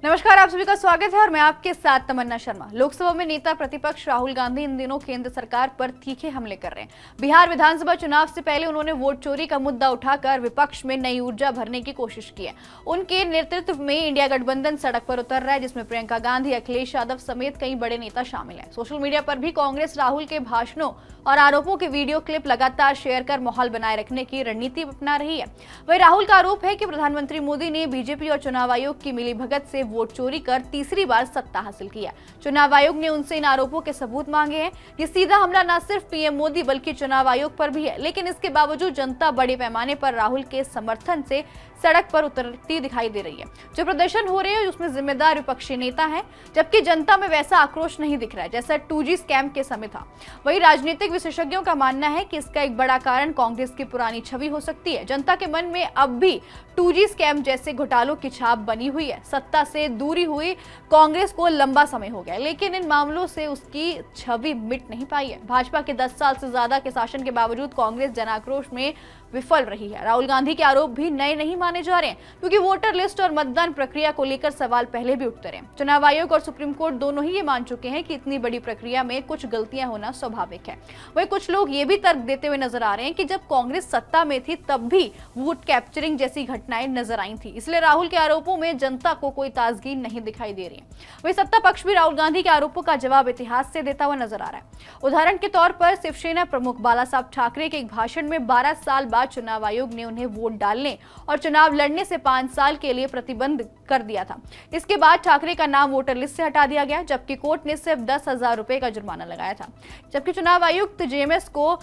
नमस्कार, आप सभी का स्वागत है और मैं आपके साथ तमन्ना शर्मा। लोकसभा में नेता प्रतिपक्ष राहुल गांधी इन दिनों केंद्र सरकार पर तीखे हमले कर रहे हैं। बिहार विधानसभा चुनाव से पहले उन्होंने वोट चोरी का मुद्दा उठाकर विपक्ष में नई ऊर्जा भरने की कोशिश की है। उनके नेतृत्व में इंडिया गठबंधन सड़क पर उतर रहा है, जिसमें प्रियंका गांधी, अखिलेश यादव समेत कई बड़े नेता शामिल हैं। सोशल मीडिया पर भी कांग्रेस राहुल के भाषणों और आरोपों के वीडियो क्लिप लगातार शेयर कर माहौल बनाए रखने की रणनीति अपना रही है। वही राहुल का आरोप है कि प्रधानमंत्री मोदी ने बीजेपी और चुनाव आयोग की मिलीभगत से वोट चोरी कर तीसरी बार सत्ता हासिल किया। चुनाव आयोग ने उनसे इन आरोपों के सबूत मांगे हैं। ये सीधा हमला न सिर्फ पीएम मोदी बल्कि चुनाव आयोग पर भी है, लेकिन इसके बावजूद जनता बड़े पैमाने पर राहुल के समर्थन से सड़क पर उतरती दिखाई दे रही है। जो प्रदर्शन हो रहे हैं उसमें जिम्मेदार विपक्षी नेता हैं, जबकि जनता में वैसा आक्रोश नहीं दिख रहा है जैसा 2G स्कैम के समय था। वही राजनीतिक विशेषज्ञों का मानना है कि इसका एक बड़ा कारण कांग्रेस की पुरानी छवि हो सकती है। जनता के मन में अब भी 2G स्कैम जैसे घोटालों की छाप बनी हुई है। सत्ता से दूरी हुई कांग्रेस को लंबा समय हो गया, लेकिन इन मामलों से उसकी छवि मिट नहीं पाई है। भाजपा के 10 साल से ज्यादा के शासन के बावजूद कांग्रेस जनाक्रोश में विफल रही है। राहुल गांधी के आरोप भी नए नहीं माने जा रहे हैं, क्योंकि वोटर लिस्ट और मतदान प्रक्रिया को लेकर सवाल पहले भी उठते रहे। चुनाव आयोग और सुप्रीम कोर्ट दोनों ही ये मान चुके हैं कि इतनी बड़ी प्रक्रिया में कुछ गलतियां होना स्वाभाविक है। वहीं कुछ लोग ये भी तर्क देते हुए नजर आ रहे हैं कि जब कांग्रेस सत्ता में थी तब भी वोट कैप्चरिंग जैसी घटनाएं नजर आई थी, इसलिए राहुल के आरोपों में जनता को कोई ताजगी नहीं दिखाई दे रही है। वही सत्ता पक्ष भी राहुल गांधी के आरोपों का जवाब इतिहास से देता हुआ नजर आ रहा है। उदाहरण के तौर पर शिवसेना प्रमुख बाला साहब ठाकरे के एक भाषण में 12 साल बाद चुनाव आयोग ने उन्हें वोट डालने और चुनाव लड़ने से 5 साल के लिए प्रतिबंध कर दिया था। इसके बाद ठाकरे का नाम वोटर लिस्ट से हटा दिया गया, जबकि कोर्ट ने सिर्फ 10,000 रुपए का जुर्माना लगाया था। जबकि चुनाव आयुक्त जेएमएस को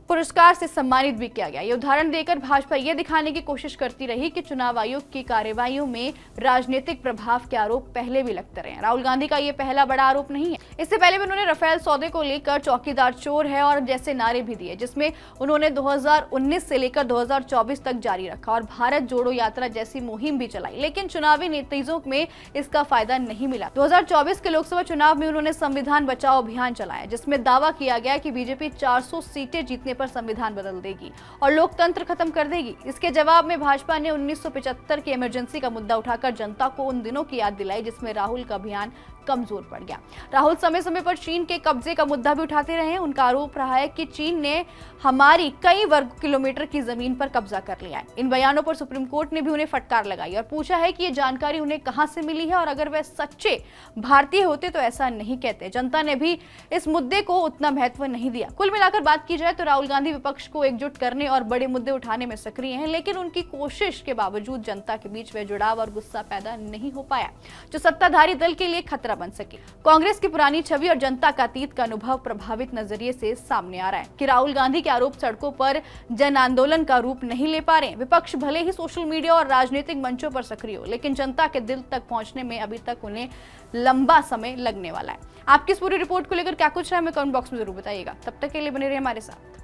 पुरस्कार से सम्मानित भी किया गया। ये उदाहरण देकर भाजपा ये दिखाने की कोशिश करती रही कि चुनाव आयोग की कार्यवाहियों में राजनीतिक प्रभाव के आरोप पहले भी लगते रहे। राहुल गांधी का ये पहला बड़ा आरोप नहीं है। इससे पहले भी उन्होंने राफेल सौदे को लेकर चौकीदार चोर है और जैसे नारे भी दिए, जिसमें उन्होंने 2019 से लेकर 2024 तक जारी रखा और भारत जोड़ो यात्रा जैसी मुहिम भी चलाई, लेकिन चुनावी नतीजों में इसका फायदा नहीं मिला। 2024 के लोकसभा चुनाव में उन्होंने संविधान बचाओ अभियान चलाया, जिसमें दावा किया गया कि बीजेपी 400 सीटें जीतने पर संविधान बदल देगी और लोकतंत्र खत्म कर देगी। इसके जवाब में भाजपा ने 1975 की इमरजेंसी का मुद्दा उठाकर जनता को उन दिनों की याद दिलाई जिसमें राहुल का अभियान कमजोर पड़ गया। राहुल समय समय पर चीन के कब्जे का मुद्दा भी उठाते रहे हैं। उनका आरोप रहा है कि चीन ने हमारी कई वर्ग किलोमीटर की जमीन पर कब्जा कर लिया है। इन बयानों पर सुप्रीम कोर्ट ने भी उन्हें फटकार लगाई और पूछा है कि ये जानकारी उन्हें कहां से मिली है और अगर वह सच्चे भारतीय होते तो ऐसा नहीं कहते। जनता ने भी इस मुद्दे को उतना महत्व नहीं दिया। कुल मिलाकर बात की जाए तो राहुल गांधी विपक्ष को एकजुट करने और बड़े मुद्दे उठाने में सक्रिय हैं, लेकिन उनकी कोशिश के बावजूद जनता के बीच वह जुड़ाव और गुस्सा पैदा नहीं हो पाया जो सत्ताधारी दल के लिए खतरा बन सके। कांग्रेस की पुरानी छवि और जनता का अतीत का अनुभव प्रभावित नजरिए से सामने आ रहा है कि राहुल गांधी के आरोप सड़कों पर जन आंदोलन का रूप नहीं ले पा रहे। विपक्ष भले ही सोशल मीडिया और राजनीतिक मंचों पर सक्रिय हो, लेकिन जनता के दिल तक पहुंचने में अभी तक उन्हें लंबा समय लगने वाला है। आपकी इस पूरी रिपोर्ट को लेकर क्या कुछ है, हमें कमेंट बॉक्स में जरूर बताइएगा। तब तक के लिए बने रहिए हमारे साथ।